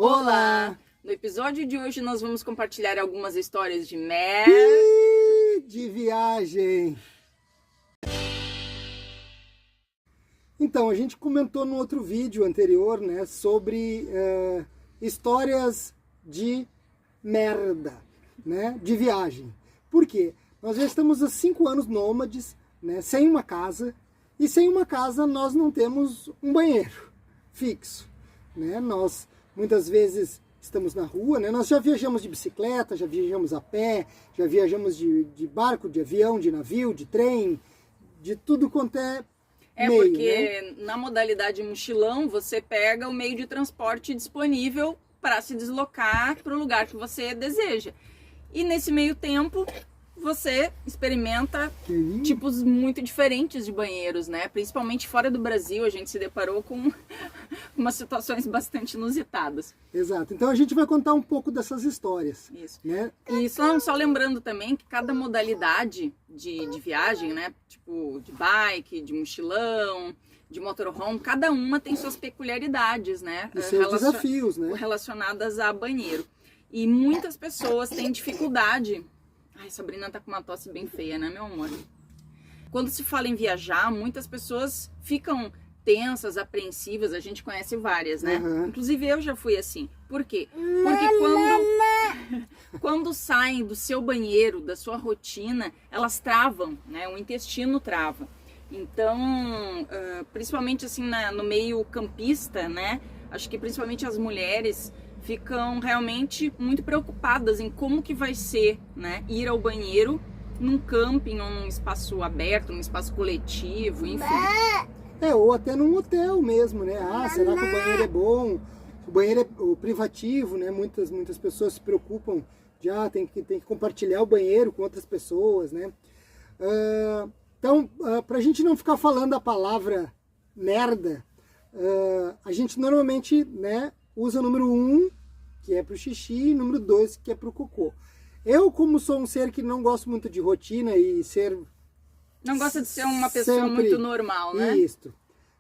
Olá! No episódio de hoje nós vamos compartilhar algumas histórias de de viagem. Então, a gente comentou no outro vídeo anterior, né, sobre histórias de merda, né, de viagem. Por quê? Nós já estamos há 5 anos nômades, né, sem uma casa, e sem uma casa nós não temos um banheiro fixo, né? Nós muitas vezes estamos na rua, né? Nós já viajamos de bicicleta, já viajamos a pé, já viajamos de barco, de avião, de navio, de trem, de tudo quanto é meio, porque né? Na modalidade mochilão você pega o meio de transporte disponível para se deslocar para o lugar que você deseja. E nesse meio tempo você experimenta tipos muito diferentes de banheiros, né? Principalmente fora do Brasil, a gente se deparou com umas situações bastante inusitadas. Exato. Então a gente vai contar um pouco dessas histórias. Isso. Né? E só lembrando também que cada modalidade de viagem, né? Tipo de bike, de mochilão, de motorhome, cada uma tem suas peculiaridades, né? E seus desafios, né? Relacionadas a banheiro. E muitas pessoas têm dificuldade. Ai, Sabrina tá com uma tosse bem feia, né, meu amor? Quando se fala em viajar, muitas pessoas ficam tensas, apreensivas. A gente conhece várias, né? Uhum. Inclusive eu já fui assim. Por quê? Porque quando saem do seu banheiro, da sua rotina, elas travam, né? O intestino trava. Então, principalmente assim no meio campista, né? Acho que principalmente as mulheres ficam realmente muito preocupadas em como que vai ser, né, ir ao banheiro num camping ou num espaço aberto, num espaço coletivo, enfim. Ou até num hotel mesmo, né? Ah, será que o banheiro é bom? O banheiro é o privativo, né? Muitas pessoas se preocupam de, tem que compartilhar o banheiro com outras pessoas, né? Então, pra gente não ficar falando a palavra merda, a gente normalmente, né, usa o número 1, que é pro xixi, e o número 2, que é pro cocô. Eu, como sou um ser que não gosto muito de rotina e ser... Não gosta de ser uma pessoa muito normal, né? Isso.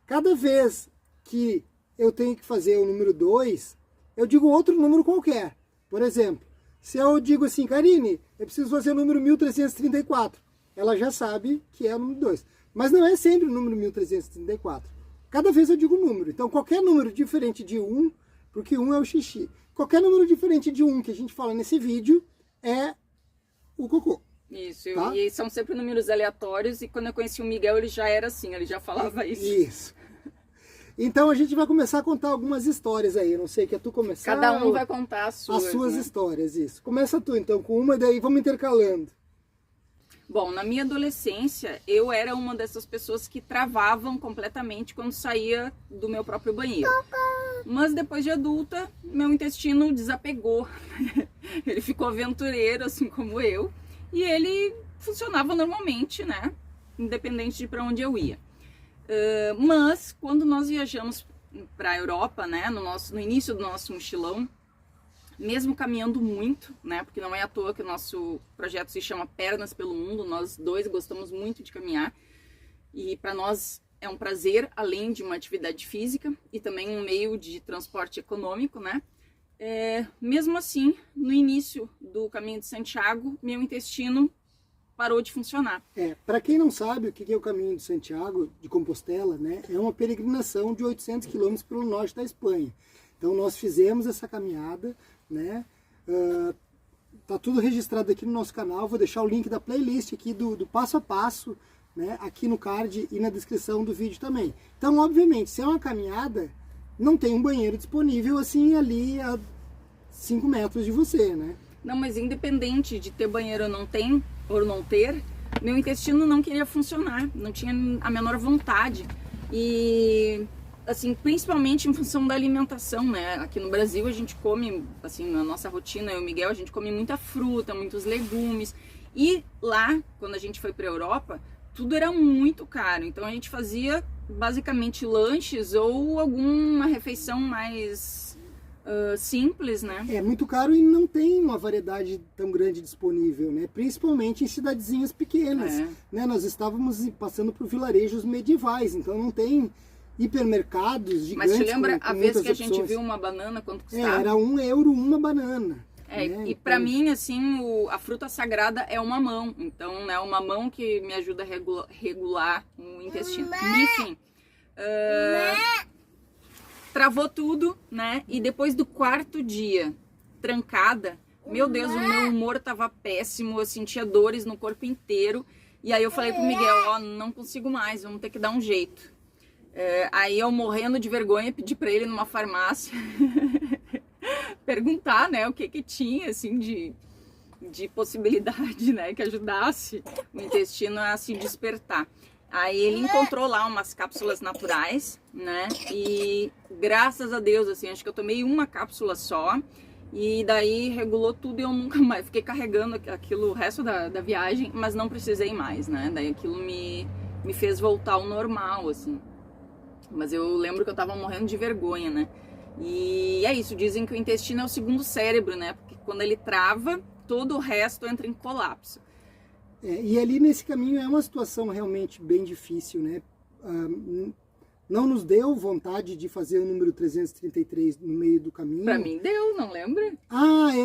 Cada vez que eu tenho que fazer o número 2, eu digo outro número qualquer. Por exemplo, se eu digo assim, Karine, eu preciso fazer o número 1334. Ela já sabe que é o número 2. Mas não é sempre o número 1334. Cada vez eu digo um número. Então, qualquer número diferente de 1, porque 1 é o xixi. Qualquer número diferente de 1 que a gente fala nesse vídeo é o cocô. Isso, tá? E são sempre números aleatórios. E quando eu conheci o Miguel, ele já era assim, ele já falava isso. Isso. Então, a gente vai começar a contar algumas histórias aí. Não sei, quer tu começar? Cada um vai contar as suas né? histórias, isso. Começa tu, então, com uma, e daí vamos intercalando. Bom, na minha adolescência, eu era uma dessas pessoas que travavam completamente quando saía do meu próprio banheiro. Mas depois de adulta, meu intestino desapegou. Ele ficou aventureiro, assim como eu. E ele funcionava normalmente, né? Independente de para onde eu ia. Mas, quando nós viajamos para a Europa, né? No início do nosso mochilão, mesmo caminhando muito, né, porque não é à toa que o nosso projeto se chama Pernas pelo Mundo, nós dois gostamos muito de caminhar e para nós é um prazer, além de uma atividade física e também um meio de transporte econômico, né, mesmo assim, no início do caminho de Santiago, meu intestino parou de funcionar. Para quem não sabe o que é o caminho de Santiago de Compostela, né, é uma peregrinação de 800 quilômetros pelo norte da Espanha. Então nós fizemos essa caminhada, né? Tá tudo registrado aqui no nosso canal. Vou deixar o link da playlist aqui do passo a passo, né? Aqui no card e na descrição do vídeo também. Então, obviamente, se é uma caminhada, não tem um banheiro disponível assim ali a 5 metros de você, né? Não, mas independente de ter banheiro ou não ter, meu intestino não queria funcionar, não tinha a menor vontade. E assim, principalmente em função da alimentação, né? Aqui no Brasil a gente come, assim, na nossa rotina, eu e o Miguel, a gente come muita fruta, muitos legumes. E lá, quando a gente foi para a Europa, tudo era muito caro. Então a gente fazia basicamente lanches ou alguma refeição mais simples, né? É muito caro e não tem uma variedade tão grande disponível, né? Principalmente em cidadezinhas pequenas, né? Nós estávamos passando por vilarejos medievais, então não tem hipermercados gigantes. Mas te lembra com a vez muitas que a gente opções. viu uma banana, quanto custava? Era €1 uma banana. É, né? e pra mim, assim, a fruta sagrada é o mamão. Então, né, o mamão que me ajuda a regular o intestino. Enfim, travou tudo, né? E depois do 4º dia, trancada, meu Deus, o meu humor tava péssimo, eu sentia dores no corpo inteiro. E aí eu falei pro Miguel, ó, não consigo mais, vamos ter que dar um jeito. Aí eu, morrendo de vergonha, pedi pra ele numa farmácia perguntar, né, o que tinha, assim, de possibilidade, né, que ajudasse o intestino a se despertar. Aí ele encontrou lá umas cápsulas naturais, né, e graças a Deus, assim, acho que eu tomei uma cápsula só, e daí regulou tudo e eu nunca mais, fiquei carregando aquilo o resto da viagem, mas não precisei mais, né, daí aquilo me fez voltar ao normal, assim. Mas eu lembro que eu tava morrendo de vergonha, né? E é isso, dizem que o intestino é o segundo cérebro, né? Porque quando ele trava, todo o resto entra em colapso. E ali nesse caminho é uma situação realmente bem difícil, né? Não nos deu vontade de fazer o número 333 no meio do caminho. Pra mim deu, não lembra?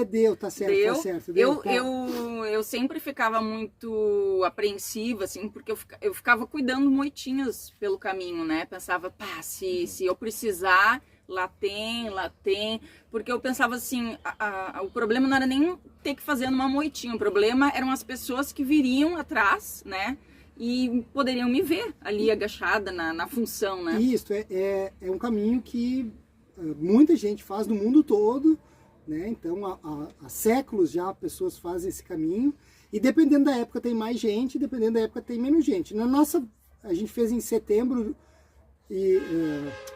Deu, tá certo, deu. Tá certo. Deu, eu sempre ficava muito apreensiva, assim, porque eu ficava cuidando moitinhas pelo caminho, né? Pensava, pá, se eu precisar, lá tem. Porque eu pensava assim, o problema não era nem ter que fazer numa moitinha, o problema eram as pessoas que viriam atrás, né? E poderiam me ver ali agachada na função, né? Isso, é um caminho que muita gente faz no mundo todo, né? Então, há séculos já pessoas fazem esse caminho. E dependendo da época tem mais gente, dependendo da época tem menos gente. A gente fez em setembro,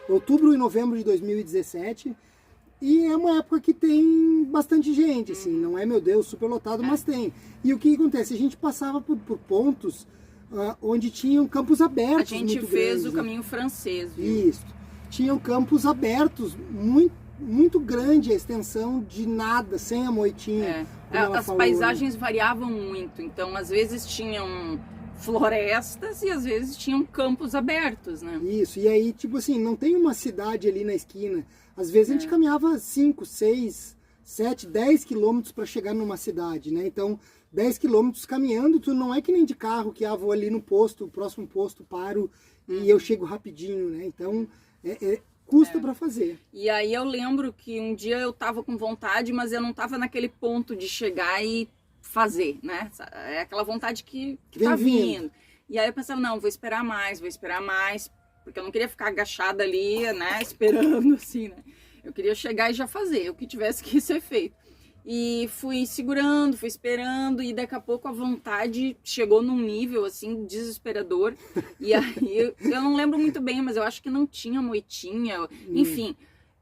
outubro e novembro de 2017. E é uma época que tem bastante gente, assim. Não é, meu Deus, super lotado, mas tem. E o que acontece? A gente passava por pontos onde tinham campos abertos. A gente muito fez grandes, o caminho francês, viu? Isso. Tinham campos abertos, muito grande a extensão de nada, sem a moitinha. As paisagens variavam muito, então às vezes tinham florestas e às vezes tinham campos abertos, né? Isso, e aí, tipo assim, não tem uma cidade ali na esquina. Às vezes a gente caminhava 5, 6, 7, 10 quilômetros para chegar numa cidade, né? Então, 10 quilômetros caminhando, tu não é que nem de carro, que vou ali no posto, o próximo posto paro e eu chego rapidinho, né? Então, custa para fazer. E aí eu lembro que um dia eu tava com vontade, mas eu não tava naquele ponto de chegar e fazer, né? É aquela vontade que tá vindo. E aí eu pensava, não, vou esperar mais, porque eu não queria ficar agachada ali, né, esperando assim, né? Eu queria chegar e já fazer o que tivesse que ser feito. E fui segurando, fui esperando, e daqui a pouco a vontade chegou num nível, assim, desesperador. E aí, eu não lembro muito bem, mas eu acho que não tinha moitinha. Enfim,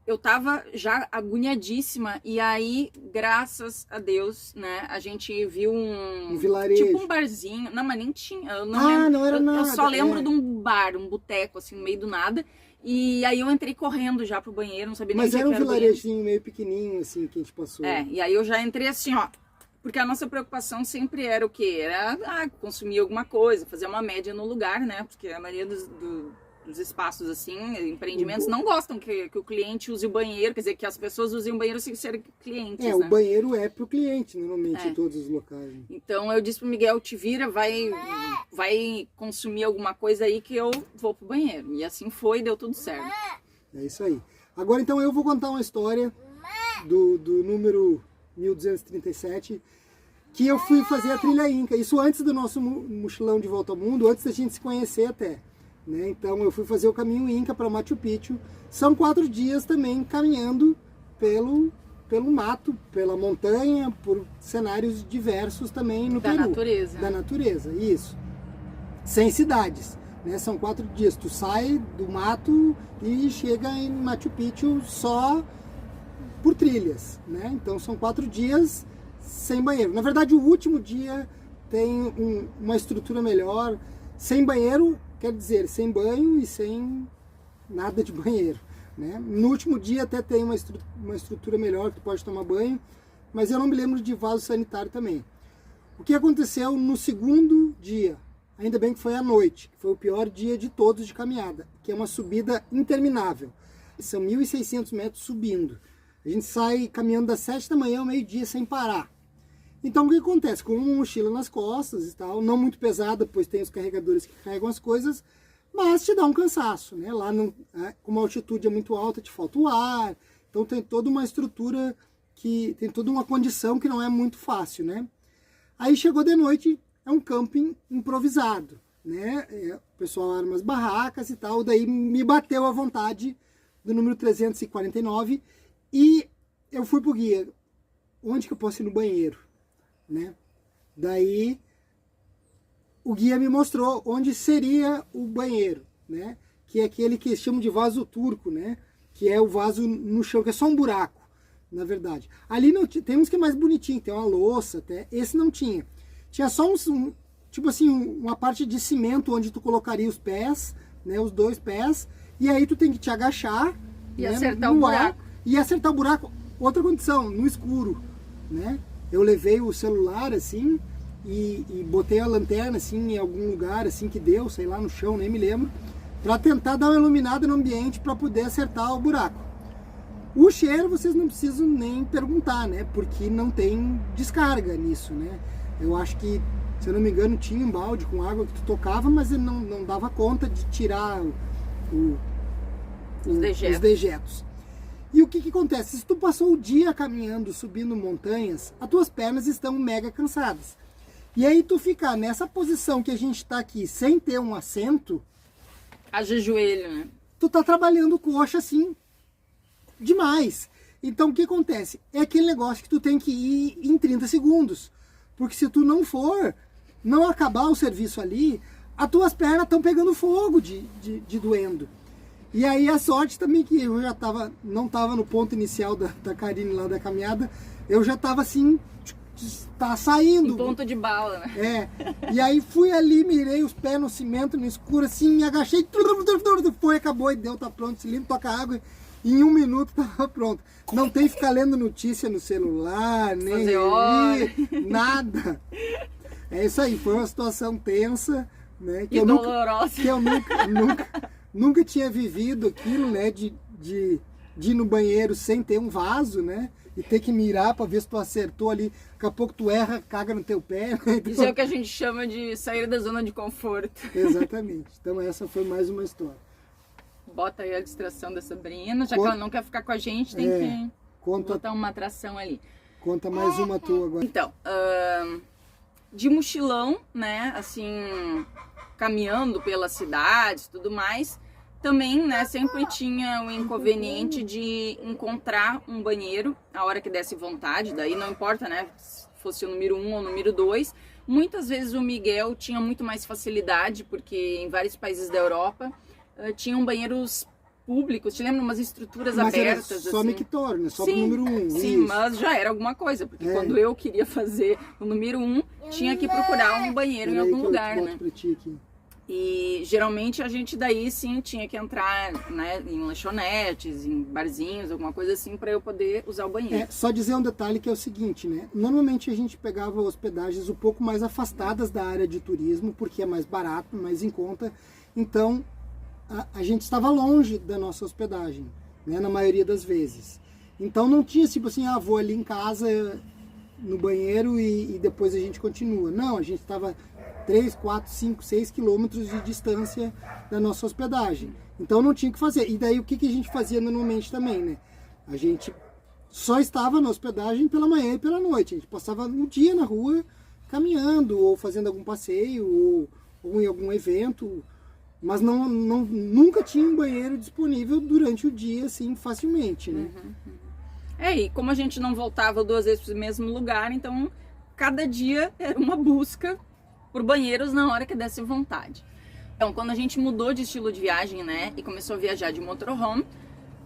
eu tava já agoniadíssima. E aí, graças a Deus, né, a gente viu um vilarejo. Tipo um barzinho. Não, mas nem tinha. Eu não lembro, não era nada. Eu só lembro de um bar, um boteco, assim, no meio do nada. E aí eu entrei correndo já pro banheiro, não sabia nem Mas o que era um era vilarejinho meio pequenininho, assim, que a gente passou. E aí eu já entrei assim, ó. Porque a nossa preocupação sempre era o quê? Era consumir alguma coisa, fazer uma média no lugar, né? Porque a maioria dos espaços, assim, empreendimentos, não gostam que o cliente use o banheiro, quer dizer, que as pessoas usem o banheiro sem ser clientes, né? O banheiro é pro cliente, normalmente, em todos os locais. Então eu disse pro Miguel, te vira, vai consumir alguma coisa aí que eu vou pro banheiro. E assim foi, deu tudo certo. É isso aí. Agora, então, eu vou contar uma história do número 1237, que eu fui fazer a trilha Inca. Isso antes do nosso mochilão de volta ao mundo, antes da gente se conhecer até. Né? Então eu fui fazer o caminho Inca para Machu Picchu. São 4 dias também caminhando pelo mato, pela montanha, por cenários diversos também no Peru. Da natureza, isso. Sem cidades, né? São 4 dias. Tu sai do mato e chega em Machu Picchu só por trilhas, né? Então são 4 dias sem banheiro. Na verdade, o último dia tem uma estrutura melhor. Sem banheiro quer dizer sem banho e sem nada de banheiro, né? No último dia até tem uma estrutura melhor que tu pode tomar banho, mas eu não me lembro de vaso sanitário também. O que aconteceu no segundo dia? ainda bem que foi à noite, que foi o pior dia de todos de caminhada, que é uma subida interminável. São 1.600 metros subindo. A gente sai caminhando das 7 da manhã ao meio-dia sem parar. Então o que acontece? Com uma mochila nas costas e tal, não muito pesada, pois tem os carregadores que carregam as coisas, mas te dá um cansaço, né? Lá, como a altitude é muito alta, te falta o ar, então tem toda uma estrutura, tem toda uma condição que não é muito fácil, né? Aí chegou de noite, é um camping improvisado, né? O pessoal arma as barracas e tal, daí me bateu a vontade do número 349 e eu fui pro guia, onde que eu posso ir no banheiro, né? Daí o guia me mostrou onde seria o banheiro, né? Que é aquele que chamam de vaso turco, né? Que é o vaso no chão, que é só um buraco, na verdade. Ali não tem uns que é mais bonitinho, tem uma louça até, esse não tinha. Tinha só tipo assim, uma parte de cimento onde tu colocaria os pés, né? Os 2 pés, e aí tu tem que te agachar e, né, acertar o buraco. E acertar o buraco, outra condição, no escuro, né? Eu levei o celular assim e botei a lanterna assim em algum lugar assim que deu, sei lá, no chão, nem me lembro, para tentar dar uma iluminada no ambiente para poder acertar o buraco. O cheiro vocês não precisam nem perguntar, né? Porque não tem descarga nisso, né? Eu acho que, se eu não me engano, tinha um balde com água que tu tocava, mas ele não dava conta de tirar os dejetos. E o que acontece? Se tu passou o dia caminhando, subindo montanhas, as tuas pernas estão mega cansadas. E aí tu ficar nessa posição que a gente está aqui, sem ter um assento... Haja joelho, né? Tu tá trabalhando coxa assim, demais. Então o que acontece? É aquele negócio que tu tem que ir em 30 segundos. Porque se tu não acabar o serviço ali, as tuas pernas estão pegando fogo de doendo. E aí a sorte também que eu já não estava no ponto inicial da Karine lá da caminhada, eu já estava assim, tá saindo. Em ponto de bala, né? E aí fui ali, mirei os pés no cimento, no escuro, assim, me agachei, foi, acabou, e deu, tá pronto, cilindro, toca água, e em 1 minuto tava pronto. Não tem que ficar lendo notícia no celular, nem nada. É isso aí, foi uma situação tensa, né? Que dolorosa. Que eu nunca tinha vivido aquilo, né? De ir no banheiro sem ter um vaso, né? E ter que mirar para ver se tu acertou ali. Daqui a pouco tu erra, caga no teu pé. Né? Então... Isso é o que a gente chama de sair da zona de conforto. Exatamente. Então essa foi mais uma história. Bota aí a distração da Sabrina. Já que ela não quer ficar com a gente, tem que botar uma atração ali. Conta mais uma tua agora. Então, de mochilão, né? Assim, caminhando pelas cidades e tudo mais... Também, né, sempre tinha o inconveniente de encontrar um banheiro a hora que desse vontade, daí não importa, né, se fosse o número 1 ou o número 2. Muitas vezes o Miguel tinha muito mais facilidade, porque em vários países da Europa tinham banheiros públicos, te lembra? Umas estruturas abertas. Era só assim. mictório, né? Só pro número 1. Sim, mas já era alguma coisa, porque quando eu queria fazer o número 1, tinha que procurar um banheiro em algum lugar, né? Pra ti aqui. E geralmente a gente daí sim tinha que entrar, né, em lanchonetes, em barzinhos, alguma coisa assim, para eu poder usar o banheiro. Só dizer um detalhe que é o seguinte, né? Normalmente a gente pegava hospedagens um pouco mais afastadas da área de turismo, porque é mais barato, mais em conta. Então a gente estava longe da nossa hospedagem, né, na maioria das vezes. Então não tinha tipo assim, vou ali em casa no banheiro e depois a gente continua. Não, a gente estava 3, 4, 5, 6 quilômetros de distância da nossa hospedagem. Então não tinha o que fazer. E daí o que a gente fazia normalmente também, né? A gente só estava na hospedagem pela manhã e pela noite. A gente passava um dia na rua caminhando, ou fazendo algum passeio, ou em algum evento. Mas nunca tinha um banheiro disponível durante o dia, assim, facilmente, né? E como a gente não voltava 2 vezes para o mesmo lugar, então cada dia era uma busca por banheiros na hora que desse vontade. Então, quando a gente mudou de estilo de viagem, né, e começou a viajar de motorhome,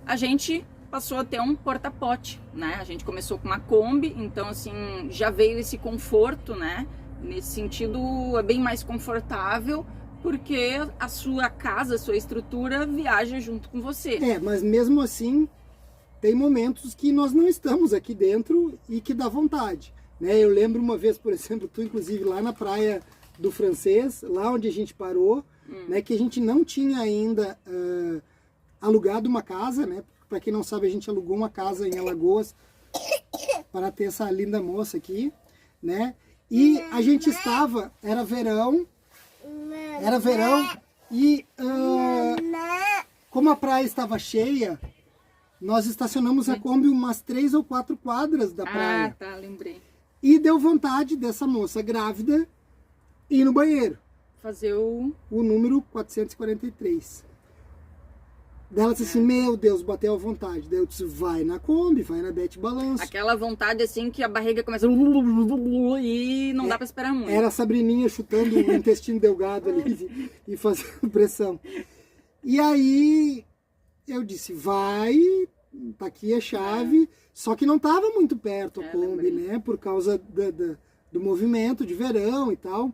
a gente passou a ter um porta-pote, né? A gente começou com uma Kombi, então assim, já veio esse conforto, né? Nesse sentido, é bem mais confortável, porque a sua casa, a sua estrutura viaja junto com você. Mas mesmo assim, tem momentos que nós não estamos aqui dentro e que dá vontade. Né? Eu lembro uma vez, por exemplo, tu inclusive lá na praia do francês, lá onde a gente parou, né, que a gente não tinha ainda alugado uma casa, né? Para quem não sabe, a gente alugou uma casa em Alagoas para ter essa linda moça aqui, né? E a gente estava, era verão e como a praia estava cheia, nós estacionamos a Kombi umas 3 ou 4 quadras da praia. Ah, tá, lembrei. E deu vontade dessa moça grávida ir no banheiro. Fazer o número 443. Daí ela disse assim, meu Deus, bateu à vontade. Daí eu disse, vai na Kombi, vai na Bete Balanço. Aquela vontade assim que a barriga começa e não dá pra esperar muito. Era a Sabrininha chutando o intestino delgado ali e fazendo pressão. E aí eu disse, vai, tá aqui a chave. Só que não tava muito perto a Kombi, né? Por causa do movimento de verão e tal.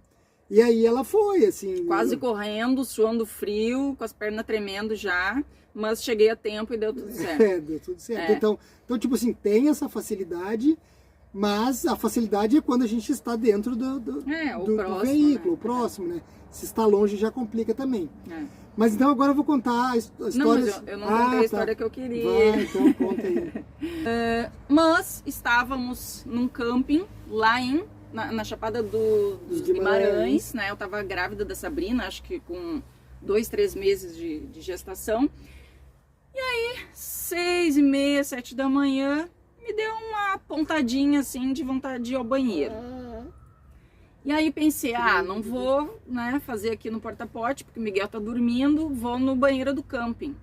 E aí ela foi, assim... Quase correndo, suando frio, com as pernas tremendo já, mas cheguei a tempo e deu tudo certo. Deu tudo certo. Então, tipo assim, tem essa facilidade, mas a facilidade é quando a gente está dentro do veículo, o próximo, né? Se está longe já complica também. Mas então agora eu vou contar a história... Não, mas eu não contei a história que eu queria. Vai, então conta aí. Mas estávamos num camping lá na Chapada dos Guimarães, né? Eu tava grávida da Sabrina, acho que com 2, 3 meses de gestação. E aí, 6h30, 7 da manhã, me deu uma pontadinha assim de vontade de ir ao banheiro. E aí pensei, não vou, né, fazer aqui no porta-pote, porque o Miguel tá dormindo, vou no banheiro do camping.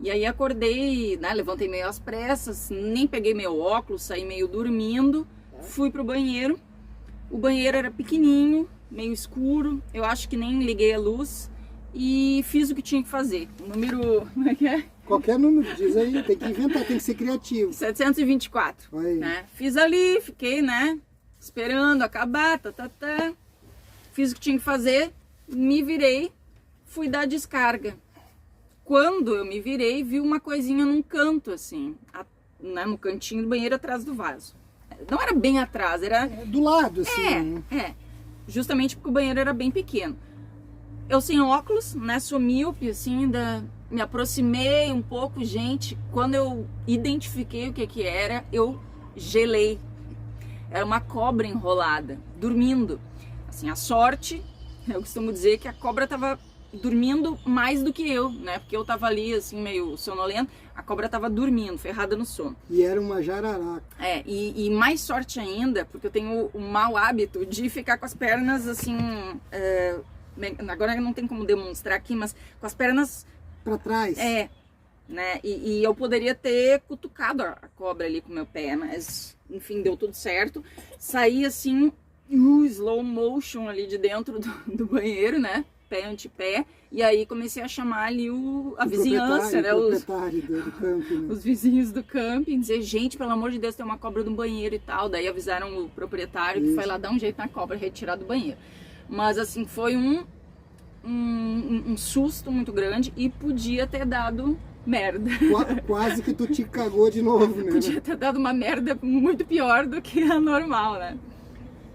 E aí acordei, né, levantei meio às pressas, nem peguei meu óculos, saí meio dormindo, fui pro banheiro. O banheiro era pequenininho, meio escuro, eu acho que nem liguei a luz e fiz o que tinha que fazer. O número, como é que é? Qualquer número, diz aí, tem que inventar, tem que ser criativo. 724, né? Fiz ali, fiquei, né, esperando acabar, Fiz o que tinha que fazer, me virei, fui dar descarga. Quando eu me virei, vi uma coisinha num canto, assim, né, no cantinho do banheiro atrás do vaso. Não era bem atrás, era... do lado, assim. Justamente porque o banheiro era bem pequeno. Eu sem óculos, né, sou míope, assim, ainda me aproximei um pouco, gente. Quando eu identifiquei o que era, eu gelei. Era uma cobra enrolada, dormindo. Assim, a sorte, eu costumo dizer que a cobra tava dormindo mais do que eu, né? Porque eu tava ali, assim, meio sonolento. A cobra tava dormindo, ferrada no sono. E era uma jararaca. E mais sorte ainda, porque eu tenho o mau hábito de ficar com as pernas, assim... agora não tem como demonstrar aqui, mas com as pernas... Pra trás. Né? E eu poderia ter cutucado a cobra ali com o meu pé, mas, enfim, deu tudo certo. Saí, assim, slow motion ali de dentro do banheiro, né? Pé antepé, e aí comecei a chamar ali a vizinhança, né? Do camping, né? Os vizinhos do camping, dizer, gente, pelo amor de Deus, tem uma cobra no banheiro e tal. Daí avisaram o proprietário que foi lá dar um jeito na cobra, retirar do banheiro. Mas assim, foi um susto muito grande e podia ter dado merda. Quase que tu te cagou de novo, né? Podia ter dado uma merda muito pior do que a normal, né?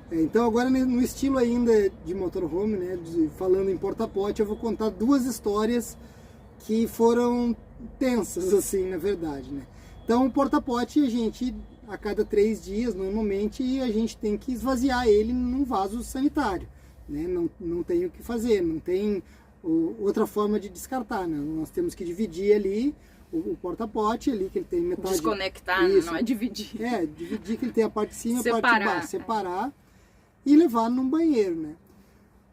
Então agora no estilo ainda de motorhome, né, falando em porta-pote, eu vou contar 2 histórias que foram tensas, assim, na verdade, né. Então o porta-pote a gente, a cada 3 dias, normalmente, a gente tem que esvaziar ele num vaso sanitário, né, não tem o que fazer, não tem outra forma de descartar, né, nós temos que dividir ali o porta-pote ali, que ele tem metade... Desconectar, não é dividir. Dividir que ele tem a parte de cima e a parte de baixo, separar. E levar num banheiro, né?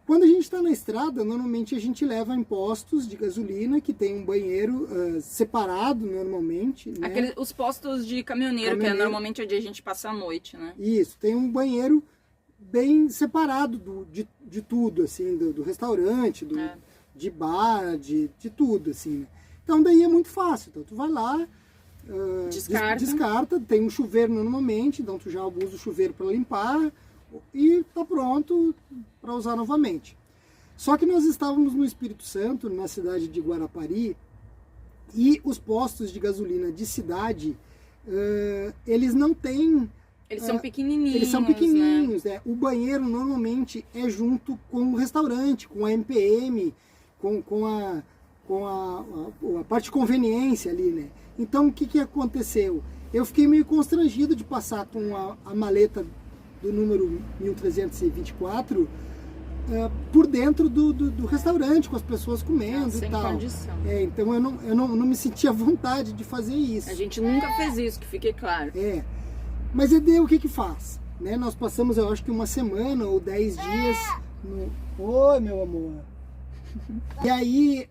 Quando a gente está na estrada, normalmente a gente leva em postos de gasolina que tem um banheiro separado normalmente, né? Os postos de caminhoneiro, que é normalmente onde a gente passa a noite, né? Isso, tem um banheiro bem separado de tudo, assim, do restaurante, de bar, de tudo, assim, né? Então daí é muito fácil, então tu vai lá, descarta, tem um chuveiro normalmente, então tu já usa o chuveiro para limpar, e está pronto para usar novamente. Só que nós estávamos no Espírito Santo, na cidade de Guarapari, e os postos de gasolina de cidade, eles não têm Eles são pequenininhos. Eles são pequenininhos, né? O banheiro normalmente é junto com o restaurante, com a MPM, com a parte de conveniência ali, né? Então, o que aconteceu? Eu fiquei meio constrangido de passar com a maleta do número 1324 por dentro do restaurante, com as pessoas comendo sem e tal. Condição. Então, eu não me sentia vontade de fazer isso. A gente nunca fez isso, que fique claro. Mas daí o que faz? Né? Nós passamos, eu acho que uma semana ou 10 dias Oi, meu amor. E aí,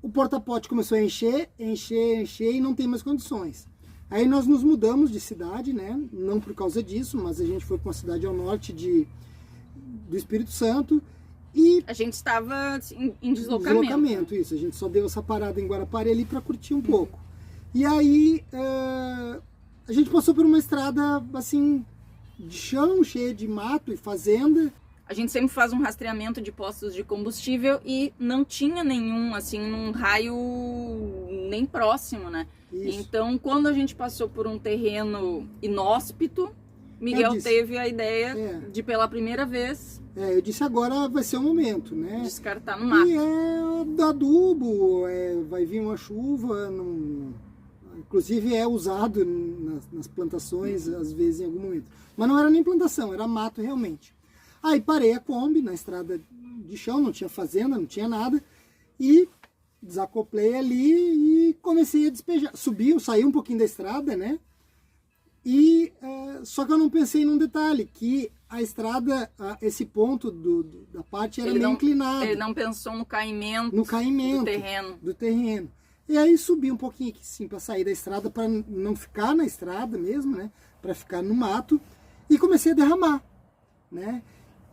o porta-pote começou a encher e não tem mais condições. Aí nós nos mudamos de cidade, né? Não por causa disso, mas a gente foi para uma cidade ao norte do Espírito Santo e... A gente estava em deslocamento. Isso. A gente só deu essa parada em Guarapari ali para curtir um pouco. E aí, a gente passou por uma estrada, assim, de chão, cheia de mato e fazenda. A gente sempre faz um rastreamento de postos de combustível e não tinha nenhum, assim, num raio nem próximo, né? Isso. Então, quando a gente passou por um terreno inóspito, Miguel teve a ideia de, pela primeira vez... eu disse, agora vai ser o momento, né? Descartar no mato. E adubo, vai vir uma chuva, inclusive é usado nas plantações, às vezes, em algum momento. Mas não era nem plantação, era mato realmente. Aí parei a Kombi na estrada de chão, não tinha fazenda, não tinha nada, e desacoplei ali e comecei a despejar. Saí um pouquinho da estrada, né? E só que eu não pensei num detalhe, que a estrada, esse ponto da parte era meio inclinado. Ele não pensou no caimento do terreno. E aí subi um pouquinho aqui, sim, para sair da estrada, para não ficar na estrada mesmo, né? Para ficar no mato, e comecei a derramar, né?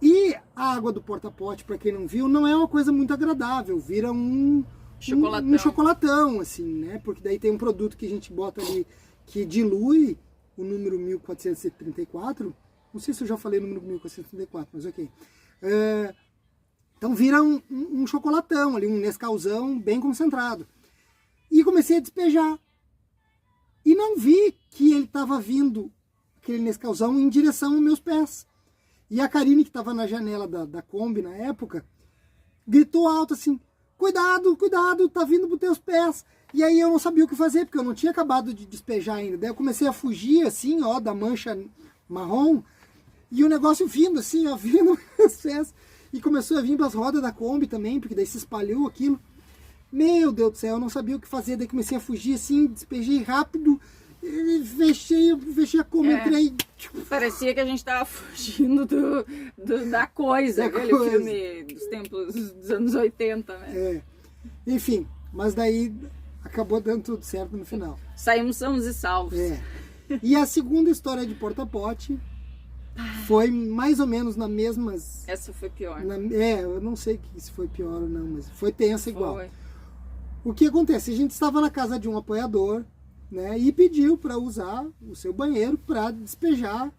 E a água do porta-pote, para quem não viu, não é uma coisa muito agradável, vira um chocolatão, assim, né? Porque daí tem um produto que a gente bota ali que dilui o número 1434, não sei se eu já falei o número 1434, mas ok. Então vira um chocolatão ali, um Nescauzão bem concentrado. E comecei a despejar. E não vi que ele estava vindo, aquele Nescauzão, em direção aos meus pés. E a Karine, que estava na janela da Kombi na época, gritou alto assim, cuidado, cuidado, tá vindo para os teus pés. E aí eu não sabia o que fazer, porque eu não tinha acabado de despejar ainda. Daí eu comecei a fugir, assim, ó, da mancha marrom, e o negócio vindo, assim, ó, vindo meus pés. E começou a vir para as rodas da Kombi também, porque daí se espalhou aquilo. Meu Deus do céu, eu não sabia o que fazer. Daí comecei a fugir, assim, despejei rápido, fechei a Kombi, entrei. Parecia que a gente tava fugindo da coisa, aquele filme dos tempos dos anos 80, né? Enfim, mas daí acabou dando tudo certo no final. Saímos sãos e salvos. E a segunda história de porta-pote foi mais ou menos na mesmas... Essa foi pior. Eu não sei se foi pior ou não, mas foi tensa igual. Foi. O que acontece? A gente estava na casa de um apoiador, né, e pediu para usar o seu banheiro para despejar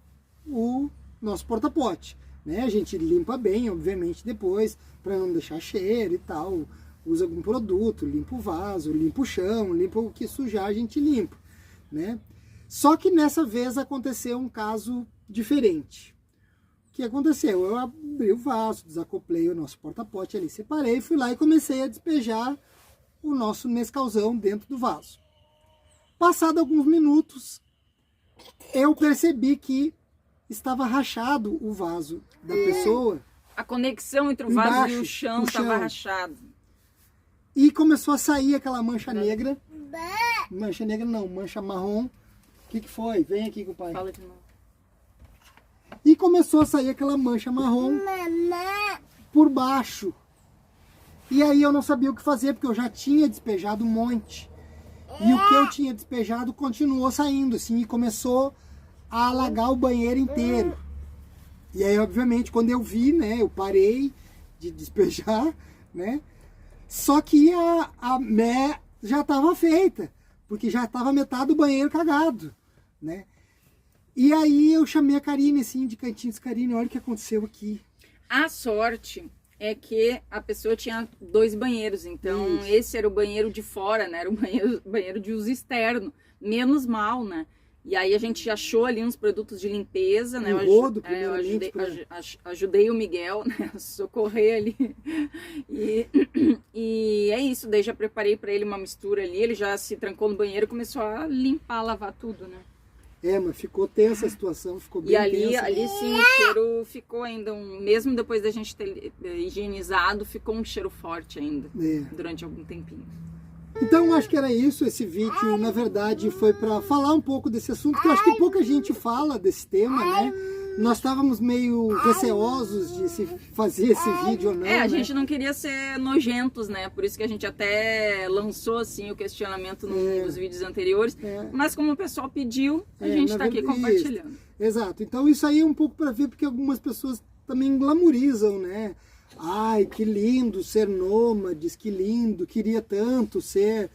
o nosso porta-pote, né? A gente limpa bem, obviamente, depois, para não deixar cheiro e tal. Usa algum produto, limpa o vaso, limpa o chão, limpa o que sujar, a gente limpa, né? Só que nessa vez aconteceu um caso diferente. O que aconteceu? Eu abri o vaso, desacoplei o nosso porta-pote ali, separei, fui lá e comecei a despejar o nosso Nescauzão dentro do vaso. Passado alguns minutos, eu percebi que estava rachado o vaso da pessoa. A conexão entre o vaso e o chão estava rachado. E começou a sair aquela mancha negra. Mancha negra não, mancha marrom. O que foi? Vem aqui com o pai. Fala de novo. E começou a sair aquela mancha marrom por baixo. E aí eu não sabia o que fazer, porque eu já tinha despejado um monte. E o que eu tinha despejado continuou saindo, assim, e começou a alagar o banheiro inteiro. E aí, obviamente, quando eu vi, né, eu parei de despejar, né, só que a mé já estava feita, porque já estava metade do banheiro cagado, né. E aí eu chamei a Karine, assim, de cantinho, Karine, olha o que aconteceu aqui. A sorte é que a pessoa tinha 2 banheiros, então esse era o banheiro de fora, né? Era o banheiro de uso externo, menos mal, né? E aí a gente achou ali uns produtos de limpeza, né? Um rodo, eu primeiramente, ajudei o Miguel, né? A socorrer ali. E é isso, daí já preparei para ele uma mistura ali, ele já se trancou no banheiro e começou a limpar, lavar tudo, né? Mas ficou tensa a situação, ficou bem e ali, tensa. ali sim o cheiro ficou ainda, mesmo depois da gente ter higienizado, ficou um cheiro forte ainda, durante algum tempinho. Então acho que era isso, esse vídeo na verdade foi para falar um pouco desse assunto, que eu acho que pouca gente fala desse tema, né? Nós estávamos meio receosos de se fazer esse vídeo ou não, a gente não queria ser nojentos, né? Por isso que a gente até lançou assim o questionamento nos vídeos anteriores, mas como o pessoal pediu, a gente está aqui compartilhando. Isso. Exato, então isso aí é um pouco para ver, porque algumas pessoas também glamorizam, né? Ai, que lindo ser nômades, que lindo, queria tanto ser.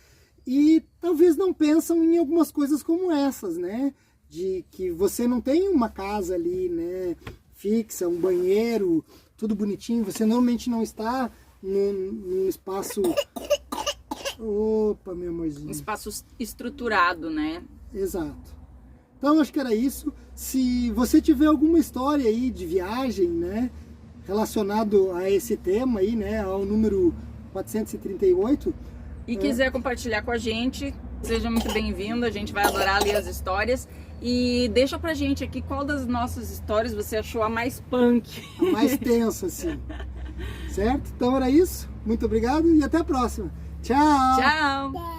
E talvez não pensam em algumas coisas como essas, né? De que você não tem uma casa ali, né? Fixa, um banheiro, tudo bonitinho. Você normalmente não está num espaço... Opa, meu amorzinho. Um espaço estruturado, né? Exato. Então, acho que era isso. Se você tiver alguma história aí de viagem, né? Relacionado a esse tema aí, né, ao número 438. E quiser compartilhar com a gente, seja muito bem-vindo, a gente vai adorar ler as histórias. E deixa pra gente aqui qual das nossas histórias você achou a mais punk. A mais tensa, assim. Certo? Então era isso. Muito obrigado e até a próxima. Tchau! Tchau!